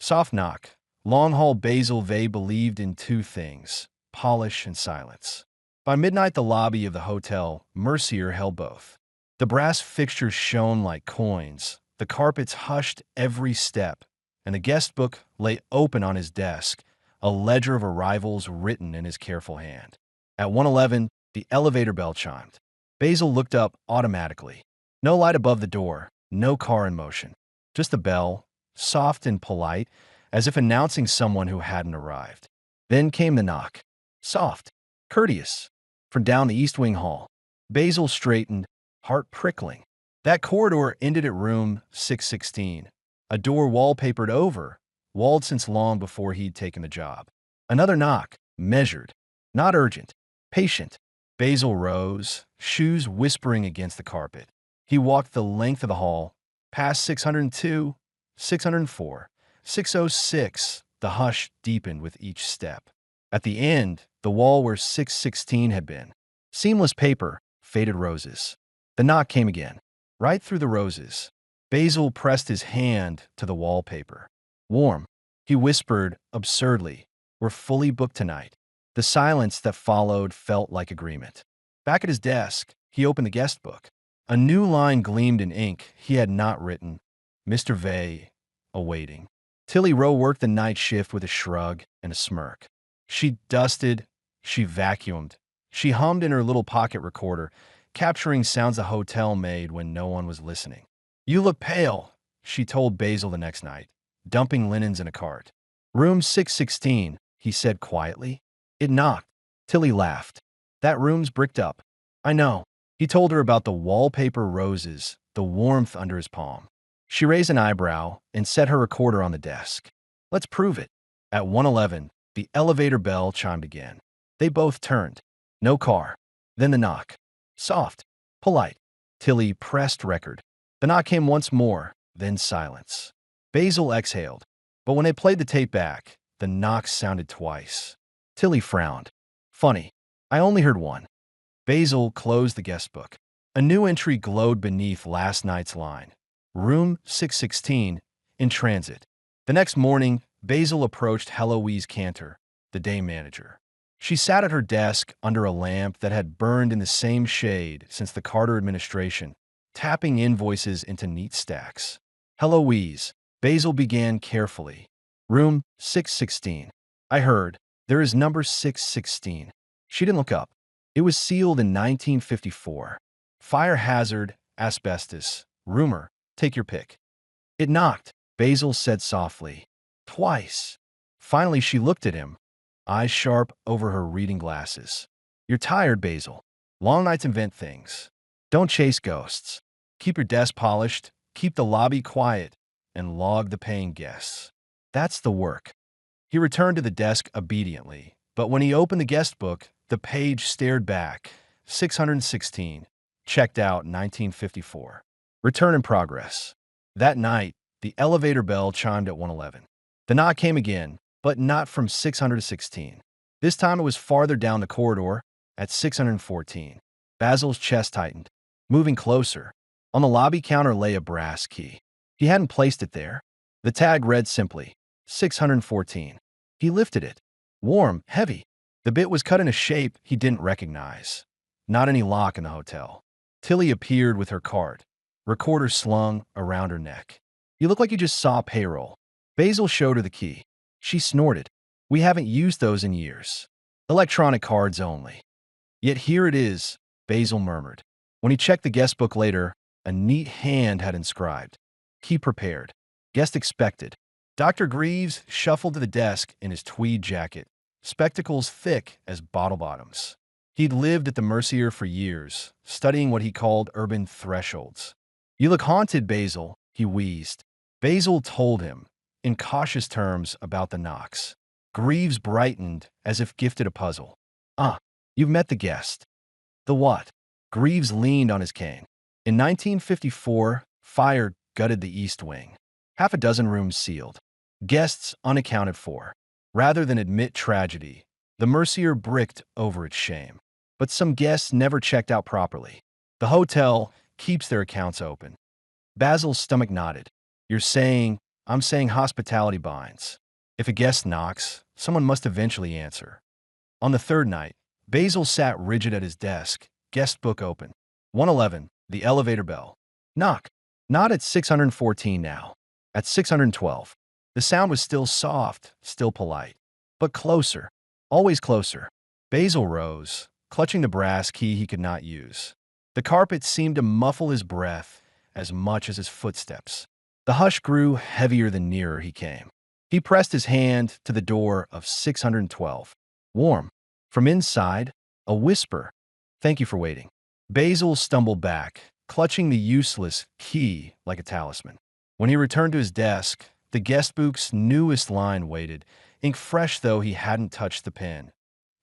Soft knock. Long haul Basil Vey believed in two things: polish and silence. By midnight, the lobby of the Hotel Mercier held both. The brass fixtures shone like coins, the carpets hushed every step, and the guest book lay open on his desk, a ledger of arrivals written in his careful hand. At 1:11, the elevator bell chimed. Basil looked up automatically. No light above the door, no car in motion. Just the bell, soft and polite, as if announcing someone who hadn't arrived. Then came the knock. Soft, courteous. From down the East Wing hall. Basil straightened, heart prickling. That corridor ended at room 616, a door wallpapered over, walled since long before he'd taken the job. Another knock, measured, not urgent, patient. Basil rose, shoes whispering against the carpet. He walked the length of the hall, past 602, 604, 606. The hush deepened with each step. At the end, the wall where 616 had been. Seamless paper, faded roses. The knock came again, right through the roses. Basil pressed his hand to the wallpaper. Warm, he whispered absurdly. We're fully booked tonight. The silence that followed felt like agreement. Back at his desk, he opened the guest book. A new line gleamed in ink he had not written. Mr. Vey, awaiting. Tilly Rowe worked the night shift with a shrug and a smirk. She dusted, she vacuumed, she hummed in her little pocket recorder, capturing sounds the hotel made when no one was listening. You look pale, she told Basil the next night, dumping linens in a cart. Room 616, he said quietly. It knocked. Tilly laughed. That room's bricked up. I know. He told her about the wallpaper roses, the warmth under his palm. She raised an eyebrow and set her recorder on the desk. Let's prove it. At 1:11, the elevator bell chimed again. They both turned. No car. Then the knock. Soft. Polite. Tilly pressed record. The knock came once more, then silence. Basil exhaled. But when they played the tape back, the knock sounded twice. Tilly frowned. Funny. I only heard one. Basil closed the guest book. A new entry glowed beneath last night's line. Room 616, in transit. The next morning, Basil approached Heloise Cantor, the day manager. She sat at her desk under a lamp that had burned in the same shade since the Carter administration, tapping invoices into neat stacks. Heloise, Basil began carefully. Room 616. I heard. There is number 616. She didn't look up. It was sealed in 1954. Fire hazard, asbestos, rumor. Take your pick. It knocked, Basil said softly. Twice. Finally, she looked at him, eyes sharp over her reading glasses. You're tired, Basil. Long nights invent things. Don't chase ghosts. Keep your desk polished, keep the lobby quiet, and log the paying guests. That's the work. He returned to the desk obediently, but when he opened the guest book, the page stared back. 616. Checked out 1954. Return in progress. That night, the elevator bell chimed at 1:11. The knock came again, but not from 616. This time it was farther down the corridor, at 614. Basil's chest tightened. Moving closer. On the lobby counter lay a brass key. He hadn't placed it there. The tag read simply, 614. He lifted it. Warm, heavy. The bit was cut in a shape he didn't recognize. Not any lock in the hotel. Tilly appeared with her card. Recorder slung around her neck. You look like you just saw payroll. Basil showed her the key. She snorted. We haven't used those in years. Electronic cards only. Yet here it is, Basil murmured. When he checked the guest book later, a neat hand had inscribed. Key prepared. Guest expected. Dr. Greaves shuffled to the desk in his tweed jacket, spectacles thick as bottle bottoms. He'd lived at the Mercier for years, studying what he called urban thresholds. You look haunted, Basil, he wheezed. Basil told him, in cautious terms, about the knocks. Greaves brightened as if gifted a puzzle. Ah, you've met the guest. The what? Greaves leaned on his cane. In 1954, fire gutted the East Wing. Half a dozen rooms sealed. Guests unaccounted for. Rather than admit tragedy, the Mercier bricked over its shame. But some guests never checked out properly. The hotel keeps their accounts open. Basil's stomach nodded. You're saying I'm saying hospitality binds. If a guest knocks, someone must eventually answer. On the third night, Basil sat rigid at his desk, guest book open. 111, the elevator bell. Knock. Not at 614 now. At 612. The sound was still soft, still polite. But closer. Always closer. Basil rose, clutching the brass key he could not use. The carpet seemed to muffle his breath as much as his footsteps. The hush grew heavier the nearer he came. He pressed his hand to the door of 612. Warm. From inside, a whisper. Thank you for waiting. Basil stumbled back, clutching the useless key like a talisman. When he returned to his desk, the guestbook's newest line waited, ink fresh though he hadn't touched the pen.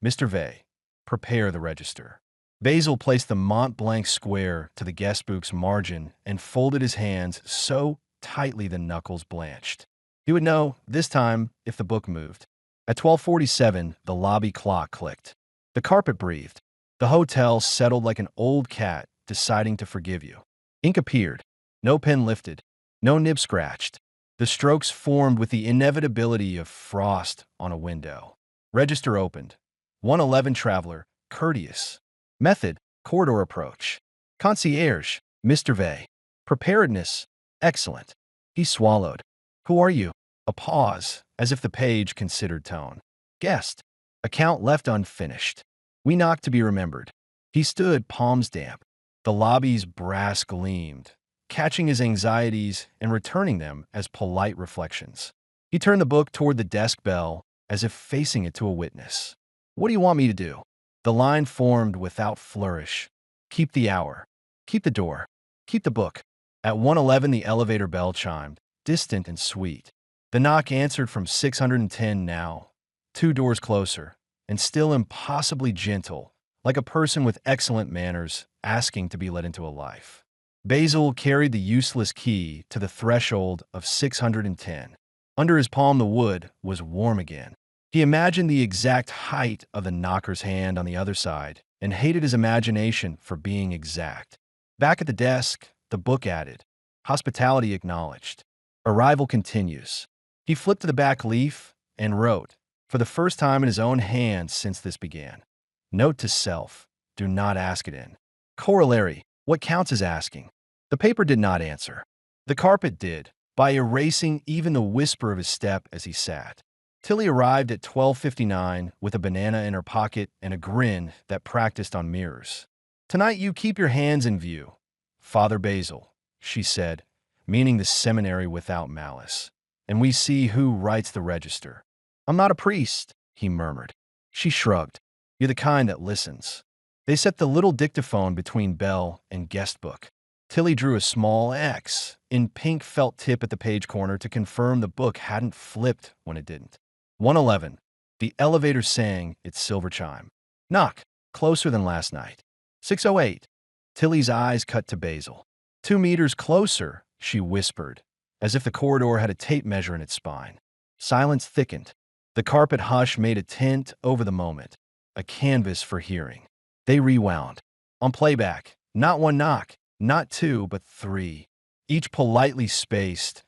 Mr. Vey, prepare the register. Basil placed the Mont Blanc square to the guestbook's margin and folded his hands so tightly the knuckles blanched. He would know, this time, if the book moved. At 12:47, the lobby clock clicked. The carpet breathed. The hotel settled like an old cat deciding to forgive you. Ink appeared. No pen lifted. No nib scratched. The strokes formed with the inevitability of frost on a window. Register opened. 111 traveler, courteous. Method, corridor approach. Concierge, Mr. Vey. Preparedness, excellent. He swallowed. Who are you? A pause, as if the page considered tone. Guest. Account left unfinished. We knocked to be remembered. He stood, palms damp. The lobby's brass gleamed, catching his anxieties and returning them as polite reflections. He turned the book toward the desk bell, as if facing it to a witness. What do you want me to do? The line formed without flourish. Keep the hour. Keep the door. Keep the book. At 111, the elevator bell chimed, distant and sweet. The knock answered from 610 now, 2 doors closer, and still impossibly gentle, like a person with excellent manners asking to be let into a life. Basil carried the useless key to the threshold of 610. Under his palm the wood was warm again. He imagined the exact height of the knocker's hand on the other side and hated his imagination for being exact. Back at the desk, the book added, hospitality acknowledged. Arrival continues. He flipped to the back leaf and wrote, for the first time in his own hand since this began. Note to self, do not ask it in. Corollary, what counts as asking? The paper did not answer. The carpet did, by erasing even the whisper of his step as he sat. Tilly arrived at 12:59 with a banana in her pocket and a grin that practiced on mirrors. Tonight you keep your hands in view. Father Basil, she said, meaning the seminary without malice. And we see who writes the register. I'm not a priest, he murmured. She shrugged. You're the kind that listens. They set the little dictaphone between bell and guest book. Tilly drew a small X in pink felt tip at the page corner to confirm the book hadn't flipped when it didn't. 111. The elevator sang its silver chime. Knock. Closer than last night. 608. Tilly's eyes cut to Basil. 2 meters closer, she whispered, as if the corridor had a tape measure in its spine. Silence thickened. The carpet hush made a tent over the moment, a canvas for hearing. They rewound. On playback, not 1 knock, not 2, but 3. Each politely spaced,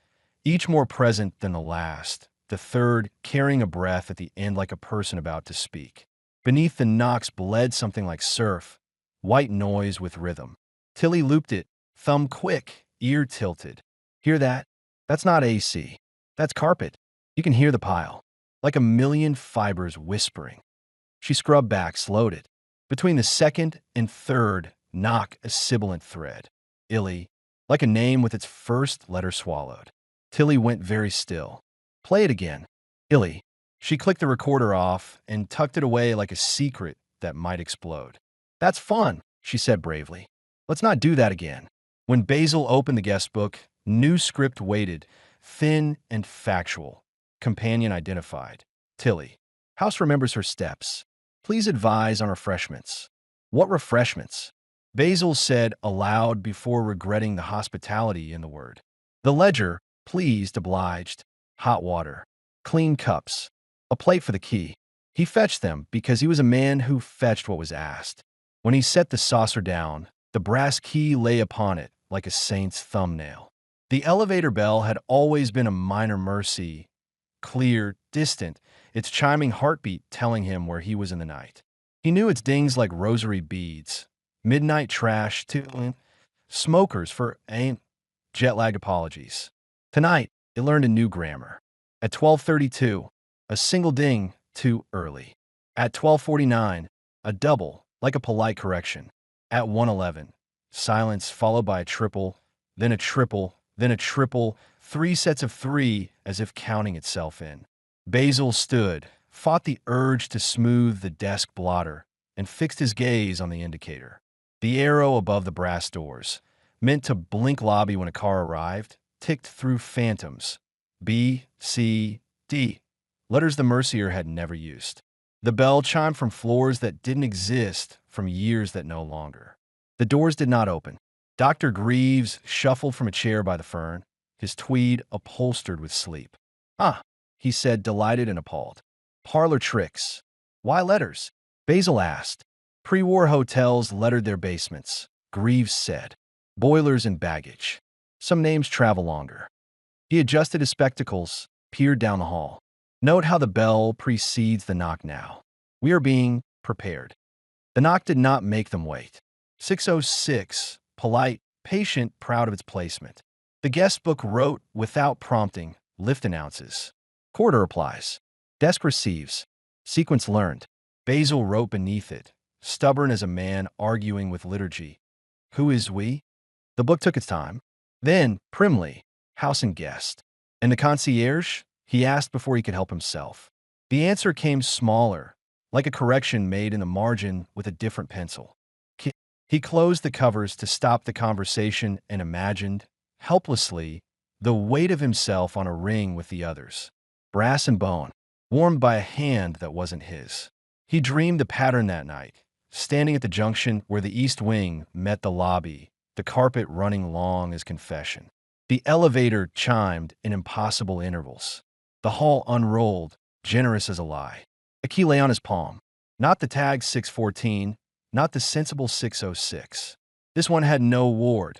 each more present than the last, the third carrying a breath at the end like a person about to speak. Beneath the knocks bled something like surf, white noise with rhythm. Tilly looped it, thumb quick, ear tilted. Hear that? That's not AC. That's carpet. You can hear the pile, like a million fibers whispering. She scrubbed back, slowed it. Between the second and third knock, a sibilant thread. Illy, like a name with its first letter swallowed. Tilly went very still. Play it again. Illy. She clicked the recorder off and tucked it away like a secret that might explode. That's fun, she said bravely. Let's not do that again. When Basil opened the guest book, new script waited, thin and factual. Companion identified. Tilly. House remembers her steps. Please advise on refreshments. What refreshments? Basil said aloud before regretting the hospitality in the word. The ledger, pleased, obliged. Hot water. Clean cups. A plate for the key. He fetched them because he was a man who fetched what was asked. When he set the saucer down, the brass key lay upon it like a saint's thumbnail. The elevator bell had always been a minor mercy, clear, distant, its chiming heartbeat telling him where he was in the night. He knew its dings like rosary beads, midnight trash to smokers for jet-lagged apologies. Tonight, it learned a new grammar. At 12:32, a single ding too early. At 12:49, a double, like a polite correction. At 1:11, silence followed by a triple, then a triple, then a triple, three sets of three as if counting itself in. Basil stood, fought the urge to smooth the desk blotter, and fixed his gaze on the indicator. The arrow above the brass doors, meant to blink lobby when a car arrived, ticked through phantoms. B, C, D. Letters the Mercier had never used. The bell chimed from floors that didn't exist, from years that no longer. The doors did not open. Dr. Greaves shuffled from a chair by the fern, his tweed upholstered with sleep. Ah, he said, delighted and appalled. Parlor tricks. Why letters? Basil asked. Pre-war hotels lettered their basements, Greaves said. Boilers and baggage. Some names travel longer. He adjusted his spectacles, peered down the hall. Note how the bell precedes the knock now. We are being prepared. The knock did not make them wait. 606, polite, patient, proud of its placement. The guest book wrote, without prompting, lift announces. Corridor replies. Desk receives. Sequence learned. Basil wrote beneath it, stubborn as a man arguing with liturgy. Who is we? The book took its time. Then, primly, house and guest. And the concierge? He asked before he could help himself. The answer came smaller, like a correction made in the margin with a different pencil. He closed the covers to stop the conversation and imagined, helplessly, the weight of himself on a ring with the others. Brass and bone, warmed by a hand that wasn't his. He dreamed the pattern that night, standing at the junction where the east wing met the lobby, the carpet running long as confession. The elevator chimed in impossible intervals. The hall unrolled, generous as a lie. A key lay on his palm. Not the tag 614, not the sensible 606. This one had no ward.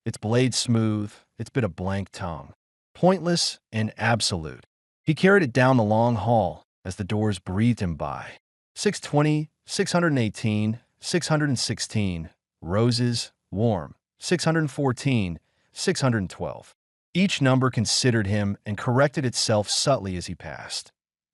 Its blade smooth, its bit of blank tongue. Pointless and absolute. He carried it down the long hall as the doors breathed him by. 620, 618, 616. Roses, warm. 614, 612. Each number considered him and corrected itself subtly as he passed.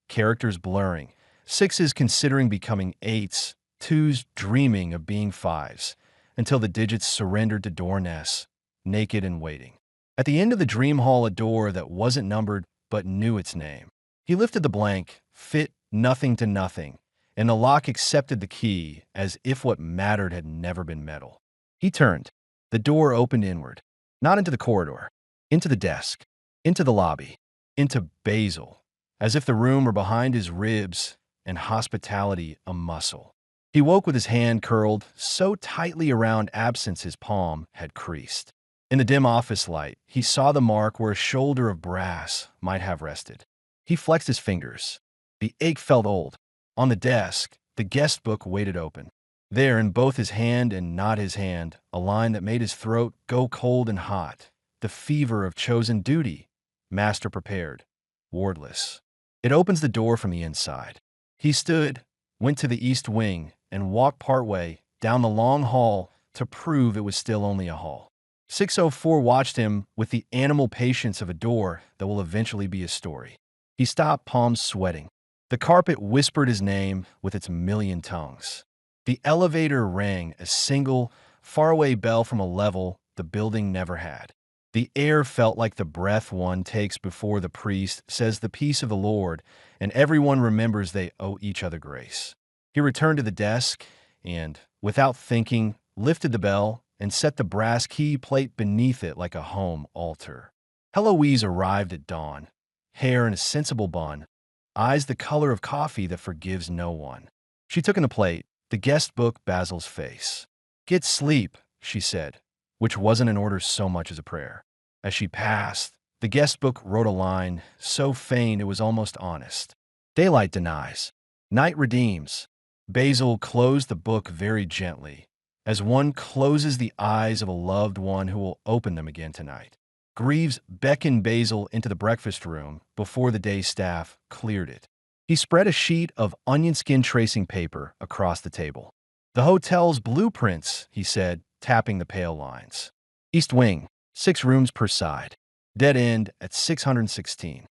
Characters blurring. Sixes considering becoming eights, twos dreaming of being fives, until the digits surrendered to Dorness, naked and waiting. At the end of the dream hall, a door that wasn't numbered but knew its name. He lifted the blank, fit nothing to nothing, and the lock accepted the key as if what mattered had never been metal. He turned. The door opened inward, not into the corridor, into the desk, into the lobby, into Basil, as if the room were behind his ribs and hospitality a muscle. He woke with his hand curled so tightly around absence his palm had creased. In the dim office light, he saw the mark where a shoulder of brass might have rested. He flexed his fingers. The ache felt old. On the desk, the guest book waited open. There, in both his hand and not his hand, a line that made his throat go cold and hot. The fever of chosen duty. Master prepared. Wordless. It opens the door from the inside. He stood, went to the east wing, and walked partway down the long hall to prove it was still only a hall. 604 watched him with the animal patience of a door that will eventually be a story. He stopped, palms sweating. The carpet whispered his name with its million tongues. The elevator rang a single, faraway bell from a level the building never had. The air felt like the breath one takes before the priest says the peace of the Lord, and everyone remembers they owe each other grace. He returned to the desk and, without thinking, lifted the bell and set the brass key plate beneath it like a home altar. Heloise arrived at dawn, hair in a sensible bun, eyes the color of coffee that forgives no one. She took in the plate, the guest book, Basil's face. Get sleep, she said, which wasn't an order so much as a prayer. As she passed, the guest book wrote a line so faint it was almost honest. Daylight denies. Night redeems. Basil closed the book very gently, as one closes the eyes of a loved one who will open them again tonight. Greaves beckoned Basil into the breakfast room before the day's staff cleared it. He spread a sheet of onion skin tracing paper across the table. "The hotel's blueprints," he said, tapping the pale lines. "East wing, 6 rooms per side. Dead end at 616.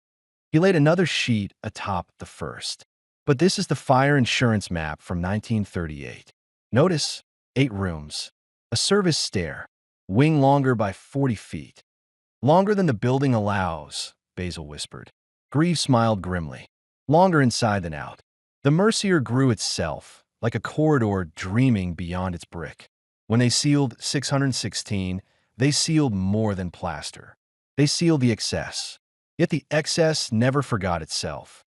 He laid another sheet atop the first. "But this is the fire insurance map from 1938. Notice 8 rooms. A service stair. Wing longer by 40 feet. Longer than the building allows," Basil whispered. Greaves smiled grimly. "Longer inside than out." The Mercier grew itself, like a corridor dreaming beyond its brick. When they sealed 616, they sealed more than plaster. They sealed the excess. Yet the excess never forgot itself.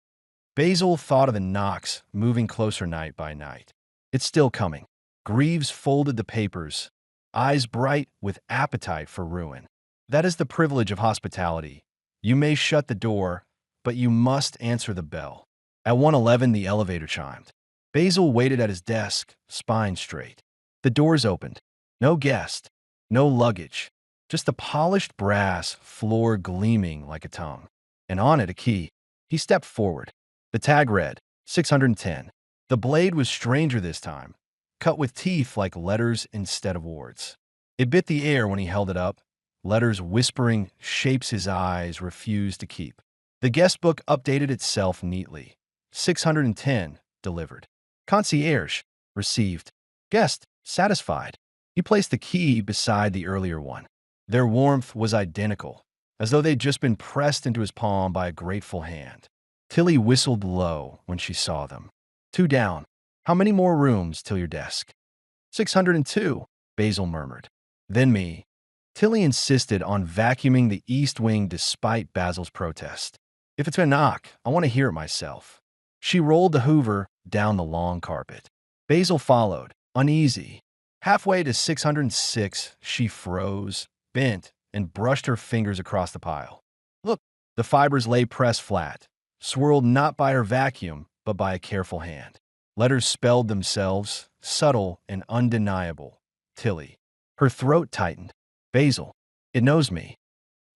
Basil thought of the knocks moving closer night by night. "It's still coming." Greaves folded the papers, eyes bright with appetite for ruin. "That is the privilege of hospitality. You may shut the door, but you must answer the bell." At 111, the elevator chimed. Basil waited at his desk, spine straight. The doors opened. No guest, no luggage, just the polished brass floor gleaming like a tongue. And on it a key. He stepped forward. The tag read, 610. The blade was stranger this time, cut with teeth like letters instead of words. It bit the air when he held it up, letters whispering shapes his eyes refused to keep. The guest book updated itself neatly. 610, delivered. Concierge, received. Guest, satisfied. He placed the key beside the earlier one. Their warmth was identical, as though they'd just been pressed into his palm by a grateful hand. Tilly whistled low when she saw them. 2 down. How many more rooms till your desk? 602, Basil murmured. Then me. Tilly insisted on vacuuming the east wing despite Basil's protest. "If it's a knock, I want to hear it myself." She rolled the Hoover down the long carpet. Basil followed, uneasy. Halfway to 606, she froze, bent, and brushed her fingers across the pile. Look, the fibers lay pressed flat, swirled not by her vacuum, but by a careful hand. Letters spelled themselves, subtle and undeniable. Tilly. Her throat tightened. "Basil. It knows me."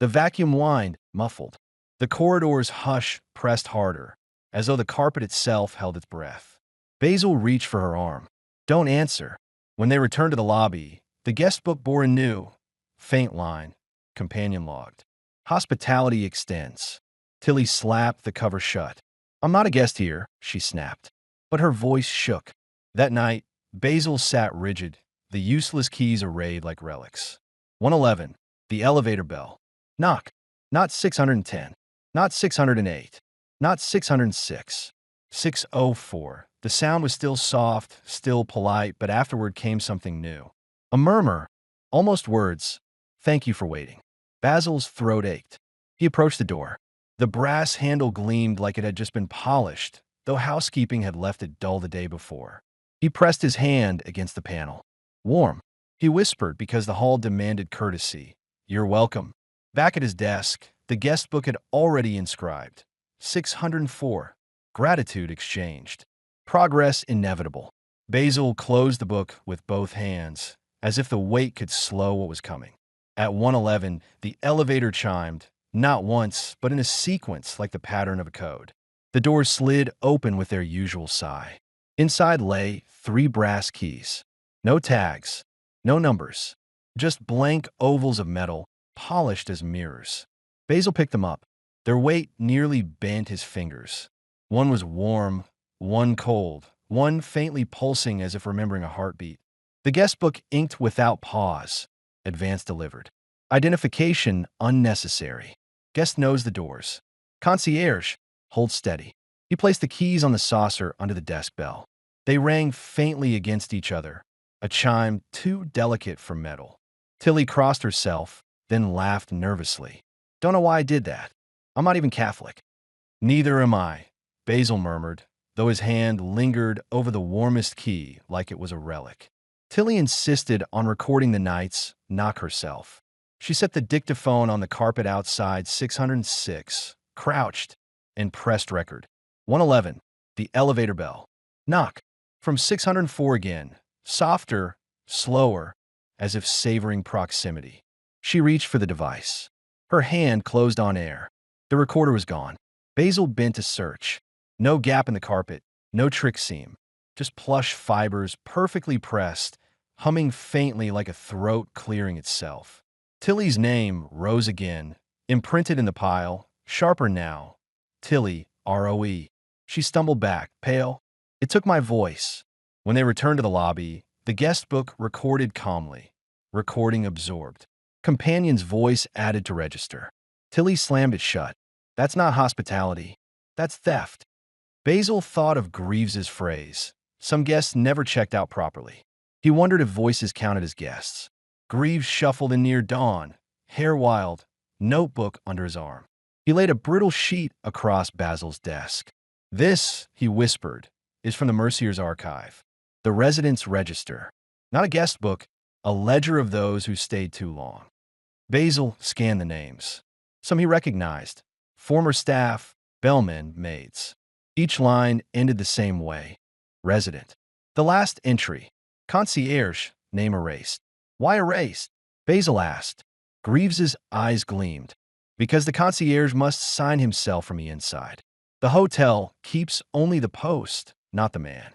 The vacuum whined, muffled. The corridor's hush pressed harder, as though the carpet itself held its breath. Basil reached for her arm. "Don't answer." When they returned to the lobby, the guest book bore a new, faint line, companion logged. "Hospitality extends." Tilly slapped the cover shut. "I'm not a guest here," she snapped. But her voice shook. That night, Basil sat rigid, the useless keys arrayed like relics. 111, the elevator bell. Knock. Not 610. Not 608. Not 606. 604. The sound was still soft, still polite, but afterward came something new. A murmur. Almost words. "Thank you for waiting." Basil's throat ached. He approached the door. The brass handle gleamed like it had just been polished, though housekeeping had left it dull the day before. He pressed his hand against the panel. "Warm," he whispered because the hall demanded courtesy. "You're welcome." Back at his desk, the guest book had already inscribed 604. Gratitude exchanged. Progress inevitable. Basil closed the book with both hands, as if the weight could slow what was coming. At 111, the elevator chimed, not once, but in a sequence like the pattern of a code. The doors slid open with their usual sigh. Inside lay 3 brass keys. No tags, no numbers, just blank ovals of metal, polished as mirrors. Basil picked them up. Their weight nearly bent his fingers. One was warm, one cold, one faintly pulsing as if remembering a heartbeat. The guest book inked without pause. Advance delivered. Identification unnecessary. Guest knows the doors. Concierge, hold steady. He placed the keys on the saucer under the desk bell. They rang faintly against each other, a chime too delicate for metal. Tilly crossed herself, then laughed nervously. "Don't know why I did that. I'm not even Catholic." "Neither am I," Basil murmured, though his hand lingered over the warmest key like it was a relic. Tilly insisted on recording the night's knock herself. She set the dictaphone on the carpet outside 606, crouched, and pressed record. 111, the elevator bell. Knock. From 604 again, softer, slower, as if savoring proximity. She reached for the device. Her hand closed on air. The recorder was gone. Basil bent to search. No gap in the carpet, no trick seam. Just plush fibers perfectly pressed, humming faintly like a throat clearing itself. Tilly's name rose again, imprinted in the pile, sharper now. Tilly, R-O-E. She stumbled back, pale. It took my voice. When they returned to the lobby, the guest book recorded calmly. Recording absorbed. Companion's voice added to register. Tilly slammed it shut. That's not hospitality. That's theft. Basil thought of Greaves's phrase. Some guests never checked out properly. He wondered if voices counted as guests. Greaves shuffled in near dawn, hair wild, notebook under his arm. He laid a brittle sheet across Basil's desk. This, he whispered, is from the Mercier's archive. The residence register. Not a guest book, a ledger of those who stayed too long. Basil scanned the names. Some he recognized. Former staff, bellmen, maids. Each line ended the same way. Resident. The last entry. Concierge, name erased. Why erased? Basil asked. Greaves's eyes gleamed. Because the concierge must sign himself from the inside. The hotel keeps only the post, not the man.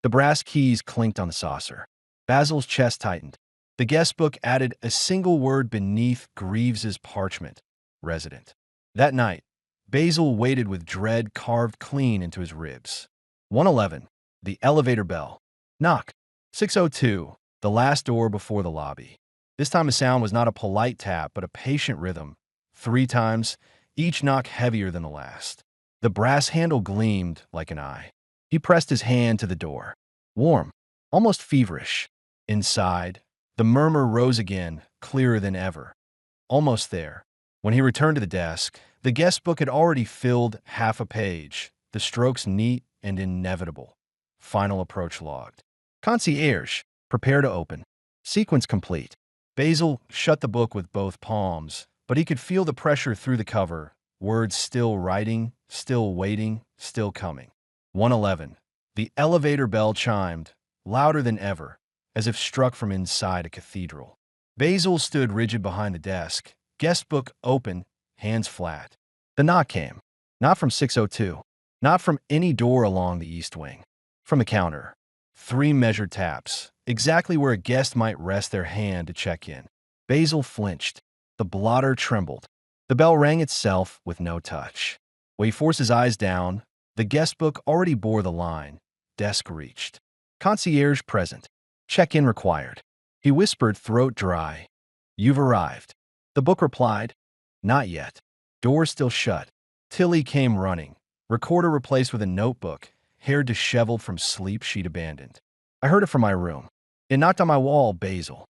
The brass keys clinked on the saucer. Basil's chest tightened. The guest book added a single word beneath Greaves's parchment. Resident. That night, Basil waited with dread carved clean into his ribs. 111. The elevator bell. Knock. 602. The last door before the lobby. This time the sound was not a polite tap, but a patient rhythm. 3 times, each knock heavier than the last. The brass handle gleamed like an eye. He pressed his hand to the door. Warm, almost feverish. Inside, the murmur rose again, clearer than ever. Almost there. When he returned to the desk, the guest book had already filled half a page, the strokes neat and inevitable. Final approach logged. Concierge, prepare to open. Sequence complete. Basil shut the book with both palms, but he could feel the pressure through the cover, words still writing, still waiting, still coming. 111. The elevator bell chimed, louder than ever, as if struck from inside a cathedral. Basil stood rigid behind the desk, guest book open, hands flat. The knock came. Not from 602. Not from any door along the east wing. From the counter. 3 measured taps, exactly where a guest might rest their hand to check in. Basil flinched. The blotter trembled. The bell rang itself with no touch. When he forced his eyes down, the guest book already bore the line. Desk reached. Concierge present. Check-in required. He whispered, throat dry. You've arrived. The book replied, not yet. Door still shut. Tilly came running. Recorder replaced with a notebook, hair disheveled from sleep she'd abandoned. I heard it from my room. It knocked on my wall, Basil.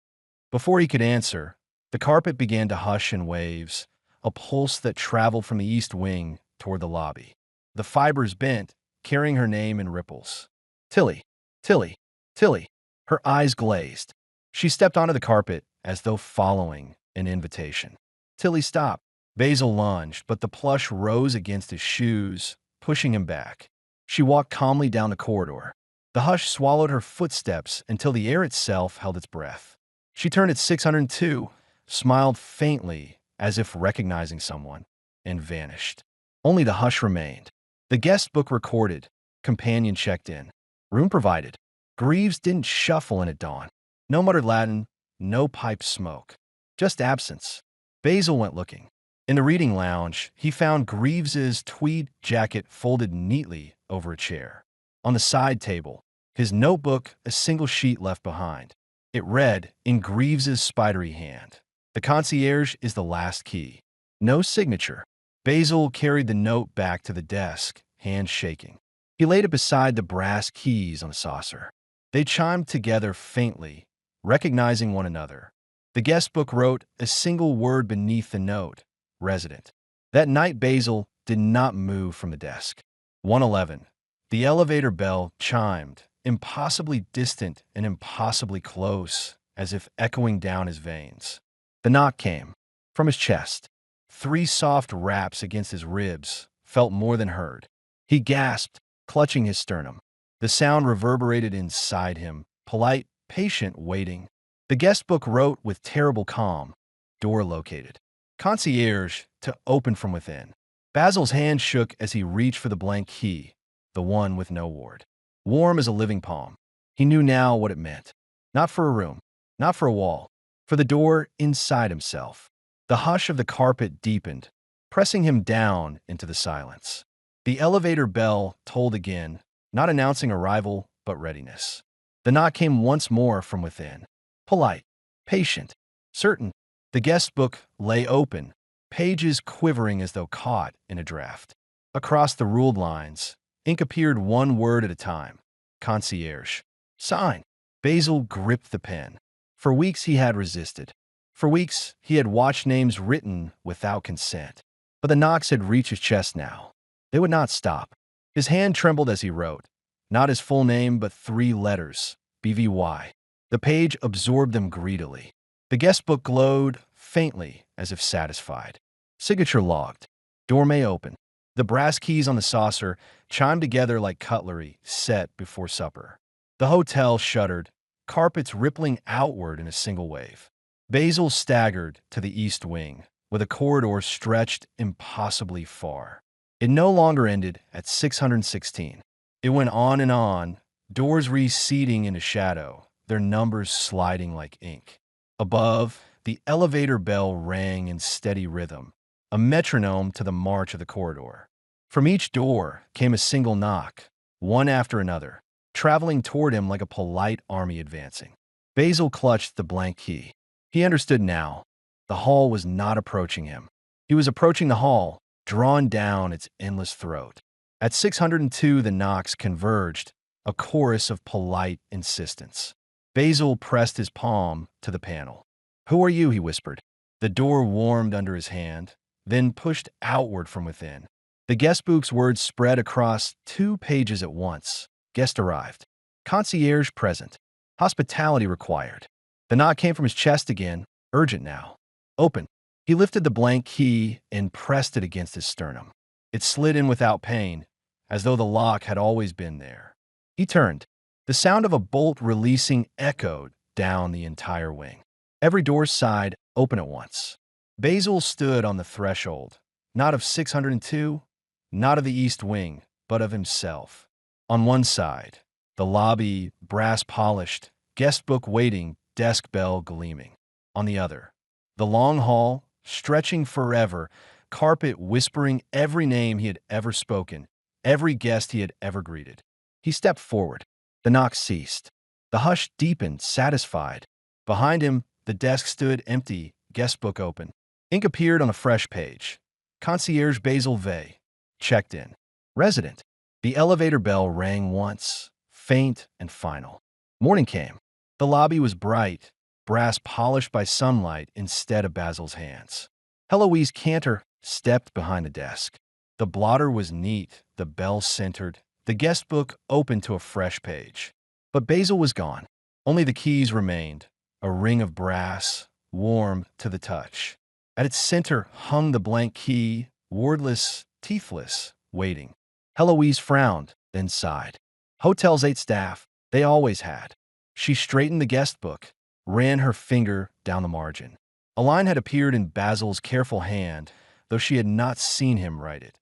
Before he could answer, the carpet began to hush in waves, a pulse that traveled from the east wing toward the lobby. The fibers bent, carrying her name in ripples. Tilly, Tilly, Tilly. Her eyes glazed. She stepped onto the carpet as though following an invitation. Tilly stopped. Basil lunged, but the plush rose against his shoes, pushing him back. She walked calmly down the corridor. The hush swallowed her footsteps until the air itself held its breath. She turned at 602, smiled faintly as if recognizing someone, and vanished. Only the hush remained. The guest book recorded. Companion checked in. Room provided. Greaves didn't shuffle in at dawn. No muttered Latin, no pipe smoke. Just absence. Basil went looking. In the reading lounge, he found Greaves's tweed jacket folded neatly over a chair. On the side table, his notebook, a single sheet left behind. It read, in Greaves's spidery hand, the concierge is the last key. No signature. Basil carried the note back to the desk, hands shaking. He laid it beside the brass keys on a saucer. They chimed together faintly, recognizing one another. The guest book wrote a single word beneath the note, resident. That night, Basil did not move from the desk. 111. The elevator bell chimed, impossibly distant and impossibly close, as if echoing down his veins. The knock came. From his chest. 3 soft raps against his ribs felt more than heard. He gasped, clutching his sternum. The sound reverberated inside him, polite, patient, waiting. The guest book wrote with terrible calm, door located. Concierge to open from within. Basil's hand shook as he reached for the blank key, the one with no ward. Warm as a living palm. He knew now what it meant. Not for a room, not for a wall, for the door inside himself. The hush of the carpet deepened, pressing him down into the silence. The elevator bell tolled again, not announcing arrival, but readiness. The knock came once more from within. Polite, patient, certain. The guest book lay open, pages quivering as though caught in a draft. Across the ruled lines, ink appeared one word at a time. Concierge. Sign. Basil gripped the pen. For weeks he had resisted. For weeks he had watched names written without consent. But the knocks had reached his chest now. They would not stop. His hand trembled as he wrote. Not his full name, but 3 letters. BVY. The page absorbed them greedily. The guest book glowed faintly, as if satisfied. Signature logged. Door may open. The brass keys on the saucer chimed together like cutlery set before supper. The hotel shuddered, carpets rippling outward in a single wave. Basil staggered to the east wing, with a corridor stretched impossibly far. It no longer ended at 616. It went on, doors receding into shadow, their numbers sliding like ink. Above, the elevator bell rang in steady rhythm, a metronome to the march of the corridor. From each door came a single knock, one after another, traveling toward him like a polite army advancing. Basil clutched the blank key. He understood now. The hall was not approaching him. He was approaching the hall, drawn down its endless throat. At 602, the knocks converged, a chorus of polite insistence. Basil pressed his palm to the panel. "Who are you?" he whispered. The door warmed under his hand, then pushed outward from within. The guest book's words spread across 2 pages at once. Guest arrived. Concierge present. Hospitality required. The knock came from his chest again, urgent now. Open. He lifted the blank key and pressed it against his sternum. It slid in without pain, as though the lock had always been there. He turned. The sound of a bolt releasing echoed down the entire wing. Every door's side open at once. Basil stood on the threshold, not of 602, not of the east wing, but of himself. On one side, the lobby, brass-polished, guest book waiting, desk bell gleaming. On the other, the long hall, stretching forever, carpet whispering every name he had ever spoken, every guest he had ever greeted. He stepped forward. The knock ceased. The hush deepened, satisfied. Behind him, the desk stood empty, guest book open. Ink appeared on a fresh page. Concierge Basil Vey. Checked in. Resident. The elevator bell rang once, faint and final. Morning came. The lobby was bright, brass polished by sunlight instead of Basil's hands. Heloise Cantor stepped behind the desk. The blotter was neat, the bell centered, the guest book opened to a fresh page. But Basil was gone. Only the keys remained, a ring of brass, warm to the touch. At its center hung the blank key, wordless, teethless, waiting. Heloise frowned, then sighed. Hotel's 8 staff, they always had. She straightened the guest book, ran her finger down the margin. A line had appeared in Basil's careful hand, though she had not seen him write it.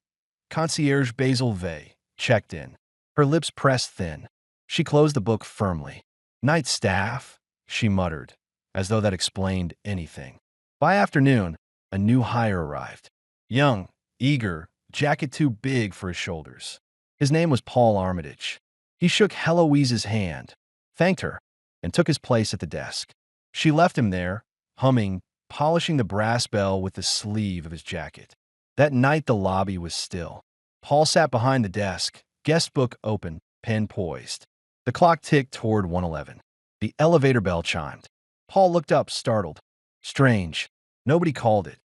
Concierge Basil Vey, checked in. Her lips pressed thin. She closed the book firmly. Night staff, she muttered, as though that explained anything. By afternoon, a new hire arrived. Young, eager, jacket too big for his shoulders. His name was Paul Armitage. He shook Heloise's hand, thanked her, and took his place at the desk. She left him there, humming, polishing the brass bell with the sleeve of his jacket. That night the lobby was still. Paul sat behind the desk, guest book open, pen poised. The clock ticked toward 1:11. The elevator bell chimed. Paul looked up, startled. Strange. Nobody called it.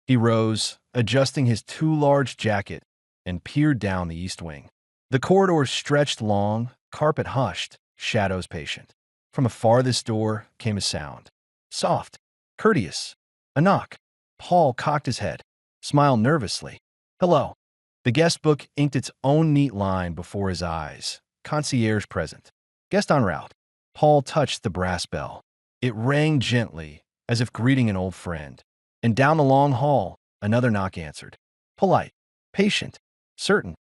He rose, adjusting his too large jacket, and peered down the east wing. The corridors stretched long, carpet hushed, shadows patient. From a farthest door came a sound. Soft, courteous, a knock. Paul cocked his head, smiled nervously. Hello. The guest book inked its own neat line before his eyes. Concierge present. Guest en route. Paul touched the brass bell. It rang gently, as if greeting an old friend. And down the long hall, another knock answered. Polite, patient, certain.